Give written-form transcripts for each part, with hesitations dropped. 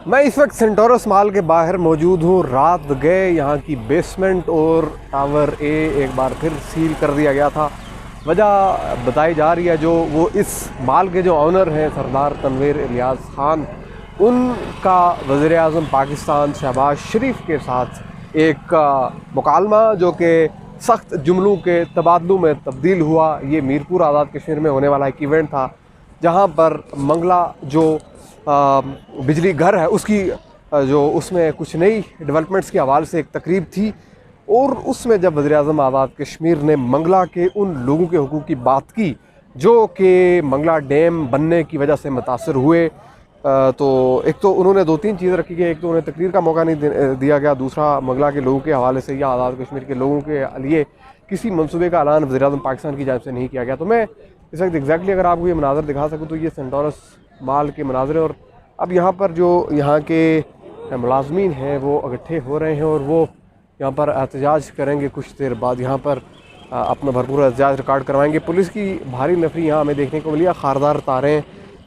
मैं इस वक्त सेंटोरस मॉल के बाहर मौजूद हूँ। रात गए यहाँ की बेसमेंट और टावर ए एक बार फिर सील कर दिया गया था। वजह बताई जा रही है, जो वो इस मॉल के जो ऑनर हैं सरदार तनवीर इलियास खान, उनका वज़ीर आज़म पाकिस्तान शहबाज शरीफ के साथ एक मुकालमा जो कि सख्त जुमलों के तबादलों में तब्दील हुआ। ये मीरपुर आज़ाद कश्मीर में होने वाला एक इवेंट था, जहाँ पर मंगला जो बिजली घर है उसकी जो उसमें कुछ नई डेवलपमेंट्स के हवाले से एक तकरीब थी। और उसमें जब वज़ीर आज़म आज़ाद कश्मीर ने मंगला के उन लोगों के हुकूक़ की बात की जो कि मंगला डैम बनने की वजह से मुतासर हुए, तो एक तो उन्होंने दो तीन चीज़ें रखी कि एक तो उन्हें तकरीर का मौका नहीं दिया गया, दूसरा मंगला के लोगों के हवाले से या आज़ाद कश्मीर के लोगों के लिए किसी मनसूबे का ऐलान वज़ीर आज़म पाकिस्तान की जानिब से नहीं किया गया। तो मैं इस वक्त एग्जैक्टली अगर आपको ये मनाज़र दिखा सकूँ तो ये सेंटोरस मॉल के मनाज़र। और अब यहाँ पर जो यहाँ के मुलाज़मीन हैं वो इकट्ठे हो रहे हैं और वो यहाँ पर एहतजाज करेंगे। कुछ देर बाद यहाँ पर अपना भरपूर एहतजाज रिकॉर्ड करवाएंगे। पुलिस की भारी नफरी यहाँ हमें देखने को मिली है, खारदार तारें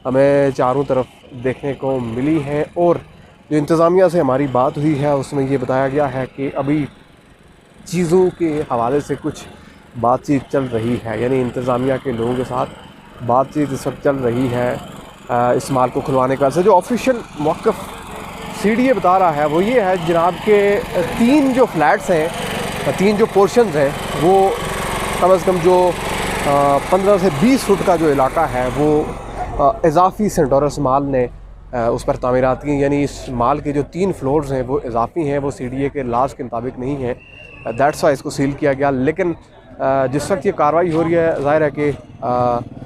हमें चारों तरफ देखने को मिली हैं। और जो इंतज़ामिया से हमारी बात हुई है उसमें ये बताया गया है कि अभी चीज़ों के हवाले से कुछ बातचीत चल रही है, यानी इंतज़ामिया के लोगों के साथ बातचीत इस वक्त चल रही है इस माल को खुलवाने का। जो ऑफिशियल मौक़िफ़ CDA बता रहा है वो ये है जनाब के 3 जो फ्लैट्स हैं, 3 जो पोर्शंस हैं, वो कम से कम जो 15 से 20 फुट का जो इलाका है वो इजाफ़ी सेंटोरस माल ने उस पर तामीरात की। यानी इस माल के जो 3 फ्लोर्स हैं वो इजाफ़ी हैं, वो CDA के लाज के मुताबिक नहीं है। दैट्स वाई इसको सील किया गया। लेकिन जिस वक्त ये कार्रवाई हो रही है, ज़ाहिर है कि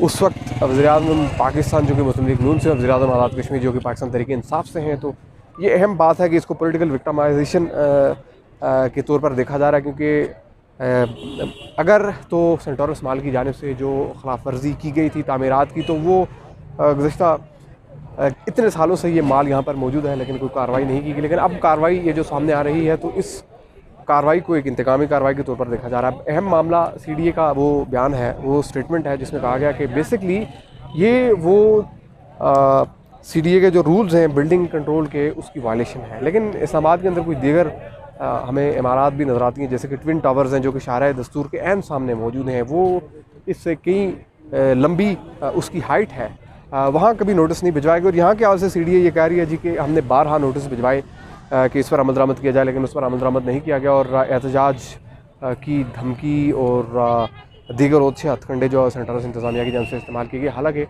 उस वक्त वज़ीर आज़म पाकिस्तान जो कि मुस्लिम लीग नून से, वज़ीर आज़म आज़ाद कश्मीर जो कि पाकिस्तान तहरीक इंसाफ से हैं, तो ये अहम बात है कि इसको पॉलिटिकल विक्टिमाइजेशन के तौर पर देखा जा रहा है। क्योंकि अगर तो सेंटोरस माल की जानिब से जो खिलाफ वर्जी की गई थी तामीरात की, तो वो गुज़िश्ता इतने सालों से ये माल यहाँ पर मौजूद है लेकिन कोई कार्रवाई नहीं की गई। लेकिन अब कार्रवाई ये जो सामने आ रही है तो इस कार्रवाई को एक इंतकामी कार्रवाई के तौर पर देखा जा रहा है। अहम मामला CDA का वो बयान है, वो स्टेटमेंट है जिसमें कहा गया कि बेसिकली ये वो CDA के जो रूल्स हैं बिल्डिंग कंट्रोल के, उसकी वायलेशन है। लेकिन इस्लामाबाद के अंदर कुछ दीगर हमें इमारत भी नज़र आती हैं, जैसे कि ट्विन टावर्स हैं जो कि शाहराह दस्तूर के ऐन सामने मौजूद हैं। वो इससे कई लंबी उसकी हाइट है, वहाँ कभी नोटिस नहीं भिजवाएगी। और यहाँ के हवाले से CDA ये कह रही है जी कि हमने बारहा नोटिस भिजवाए कि इस पर अमल दरामद किया जाए, लेकिन उस पर अमल दरामद नहीं किया गया। और एहतजाज की धमकी और दीगर ओछे हथकंडे जो सेंटोरस इंतज़ामिया की जानिब से इस्तेमाल किए गए। हालांकि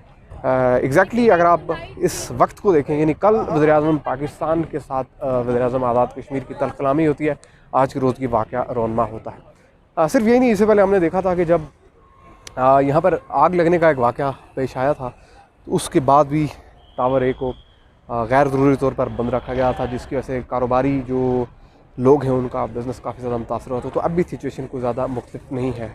एग्जैक्टली अगर आप इस वक्त को देखें, यानी कल वज़ीर आज़म पाकिस्तान के साथ वज़ीर आज़म आज़ाद कश्मीर की तल्ख़ कलामी होती है, आज के रोज़ की वाक़या रोनमा होता है। सिर्फ यही नहीं, इससे पहले हमने देखा था कि जब यहाँ पर आग लगने का एक वाक़या पेश आया था, तो उसके बाद भी टावर ए को गैर ज़रूरी तौर पर बंद रखा गया था, जिसकी वजह से कारोबारी जो लोग हैं उनका बिज़नेस काफ़ी ज़्यादा मुतासर हुआ था। तो अब भी सिचुएशन कोई ज़्यादा मुख्तलिफ नहीं है।